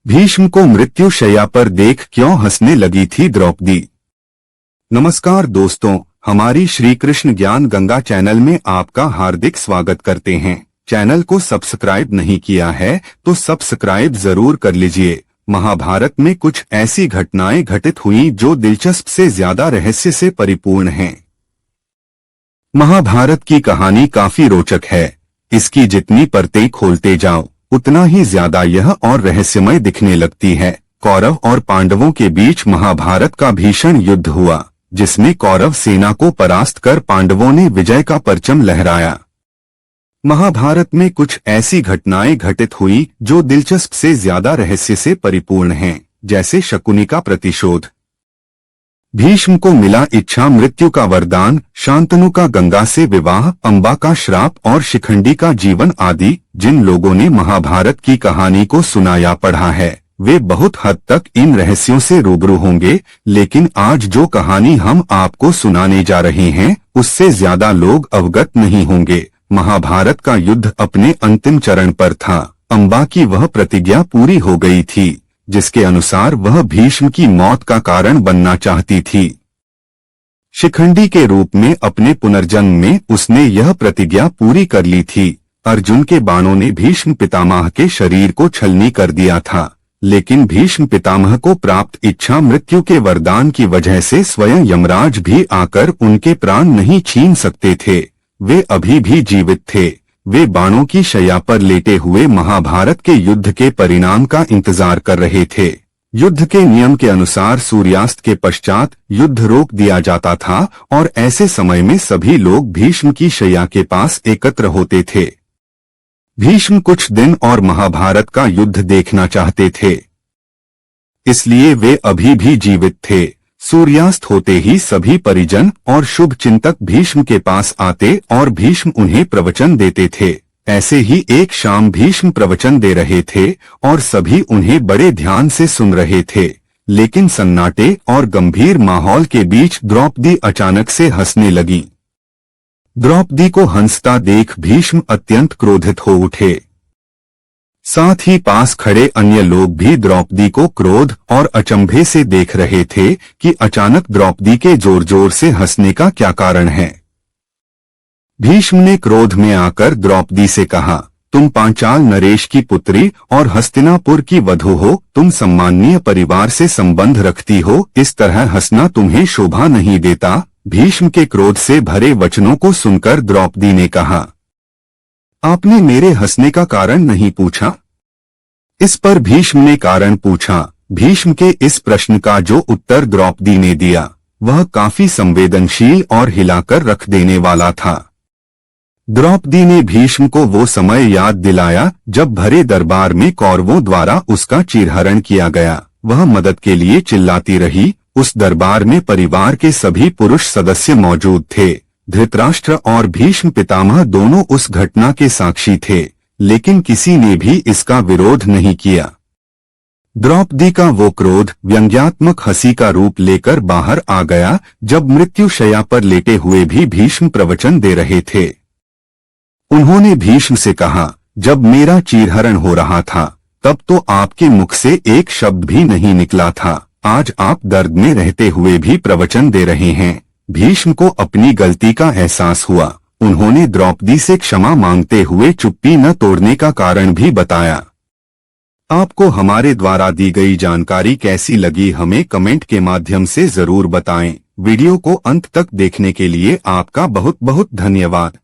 भीष्म को मृत्यु शैया पर देख क्यों हंसने लगी थी द्रौपदी। नमस्कार दोस्तों, हमारी श्री कृष्ण ज्ञान गंगा चैनल में आपका हार्दिक स्वागत करते हैं। चैनल को सब्सक्राइब नहीं किया है तो सब्सक्राइब जरूर कर लीजिए। महाभारत में कुछ ऐसी घटनाएं घटित हुई जो दिलचस्प से ज्यादा रहस्य से परिपूर्ण हैं। महाभारत की कहानी काफी रोचक है। इसकी जितनी परतें खोलते जाओ उतना ही ज्यादा यह और रहस्यमय दिखने लगती है। कौरव और पांडवों के बीच महाभारत का भीषण युद्ध हुआ, जिसमें कौरव सेना को परास्त कर पांडवों ने विजय का परचम लहराया। महाभारत में कुछ ऐसी घटनाएं घटित हुई जो दिलचस्प से ज्यादा रहस्य से परिपूर्ण हैं, जैसे शकुनी का प्रतिशोध, भीष्म को मिला इच्छा मृत्यु का वरदान, शांतनु का गंगा से विवाह, अंबा का श्राप और शिखंडी का जीवन आदि। जिन लोगों ने महाभारत की कहानी को सुना या पढ़ा है वे बहुत हद तक इन रहस्यों से रूबरू होंगे, लेकिन आज जो कहानी हम आपको सुनाने जा रहे हैं उससे ज्यादा लोग अवगत नहीं होंगे। महाभारत का युद्ध अपने अंतिम चरण पर था। अंबा की वह प्रतिज्ञा पूरी हो गई थी जिसके अनुसार वह भीष्म की मौत का कारण बनना चाहती थी। शिखंडी के रूप में अपने पुनर्जन्म में उसने यह प्रतिज्ञा पूरी कर ली थी। अर्जुन के बाणों ने भीष्म पितामह के शरीर को छलनी कर दिया था, लेकिन भीष्म पितामह को प्राप्त इच्छा मृत्यु के वरदान की वजह से स्वयं यमराज भी आकर उनके प्राण नहीं छीन सकते थे। वे अभी भी जीवित थे। वे बाणों की शैया पर लेटे हुए महाभारत के युद्ध के परिणाम का इंतजार कर रहे थे। युद्ध के नियम के अनुसार सूर्यास्त के पश्चात युद्ध रोक दिया जाता था और ऐसे समय में सभी लोग भीष्म की शैया के पास एकत्र होते थे। भीष्म कुछ दिन और महाभारत का युद्ध देखना चाहते थे, इसलिए वे अभी भी जीवित थे। सूर्यास्त होते ही सभी परिजन और शुभ चिंतक भीष्म के पास आते और भीष्म उन्हें प्रवचन देते थे। ऐसे ही एक शाम भीष्म प्रवचन दे रहे थे और सभी उन्हें बड़े ध्यान से सुन रहे थे, लेकिन सन्नाटे और गंभीर माहौल के बीच द्रौपदी अचानक से हंसने लगी। द्रौपदी को हंसता देख भीष्म अत्यंत क्रोधित हो उठे। साथ ही पास खड़े अन्य लोग भी द्रौपदी को क्रोध और अचंभे से देख रहे थे कि अचानक द्रौपदी के जोर जोर से हंसने का क्या कारण है। भीष्म ने क्रोध में आकर द्रौपदी से कहा, तुम पांचाल नरेश की पुत्री और हस्तिनापुर की वधू हो, तुम सम्माननीय परिवार से संबंध रखती हो, इस तरह हंसना तुम्हें शोभा नहीं देता। भीष्म के क्रोध से भरे वचनों को सुनकर द्रौपदी ने कहा, आपने मेरे हंसने का कारण नहीं पूछा। इस पर भीष्म ने कारण पूछा। भीष्म के इस प्रश्न का जो उत्तर द्रौपदी ने दिया वह काफी संवेदनशील और हिलाकर रख देने वाला था। द्रौपदी ने भीष्म को वो समय याद दिलाया जब भरे दरबार में कौरवों द्वारा उसका चीरहरण किया गया। वह मदद के लिए चिल्लाती रही। उस दरबार में परिवार के सभी पुरुष सदस्य मौजूद थे। धृतराष्ट्र और भीष्म पितामह दोनों उस घटना के साक्षी थे, लेकिन किसी ने भी इसका विरोध नहीं किया। द्रौपदी का वो क्रोध व्यंग्यात्मक हंसी का रूप लेकर बाहर आ गया जब मृत्यु शैया पर लेटे हुए भी भीष्म प्रवचन दे रहे थे। उन्होंने भीष्म से कहा, जब मेरा चीरहरण हो रहा था तब तो आपके मुख से एक शब्द भी नहीं निकला था। आज आप दर्द में रहते हुए भी प्रवचन दे रहे हैं। भीष्म को अपनी गलती का एहसास हुआ। उन्होंने द्रौपदी से क्षमा मांगते हुए चुप्पी न तोड़ने का कारण भी बताया। आपको हमारे द्वारा दी गई जानकारी कैसी लगी हमें कमेंट के माध्यम से जरूर बताएं। वीडियो को अंत तक देखने के लिए आपका बहुत बहुत धन्यवाद।